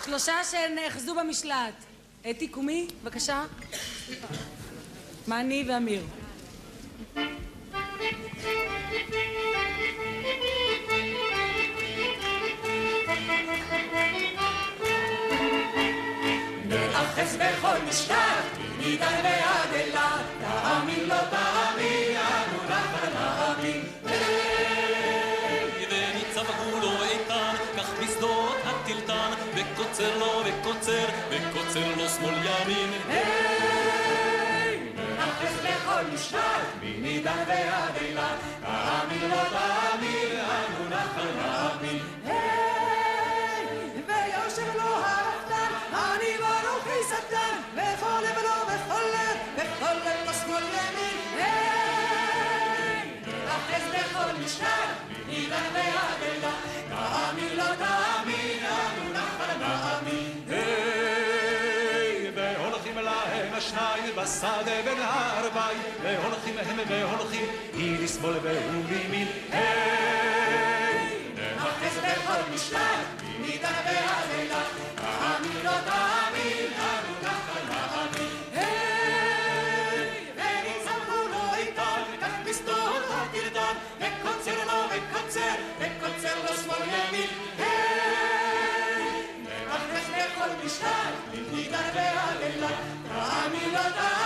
שלושה שנאחזו במשלט. אתי קומי, בבקשה. מני ואמיר. נאחז בכל משלט, מדן ועד אילת, תאמין לא תאמין, אנו לך נאמין. וניצב גבולו איתן, כך בשדות הטלטן, וקוצר לו וקוצר, וקוצר לו שמאל ימין. נאחז בכל משלט, מדן ועד אילת, תאמין לא תאמין, אנו לך נאמין. ויושב לו הרפתן, אני ברוכי שטן, בכל לב לו בכל לב, בכל לב לו שמאל ימין. נאחז בכל משלט, מדן ועד אילת, תאמין לא תאמין, אנו לך נאמין. והולכים להם השניים בשדה בין הערביים, והולכים הם והולכים, היא לשמאל והוא לימין. נאחז בכל משלט, מדן ועד אילת, תאמין לא תאמין, אנו לך נאמין. וניצב גבולו איתן, כך בשדות הטלטן, וקוצר לו וקוצר, וקוצר לו שמאל ימין. נאחז בכל משלט, מדן ועד אילת, תאמין לא תאמין.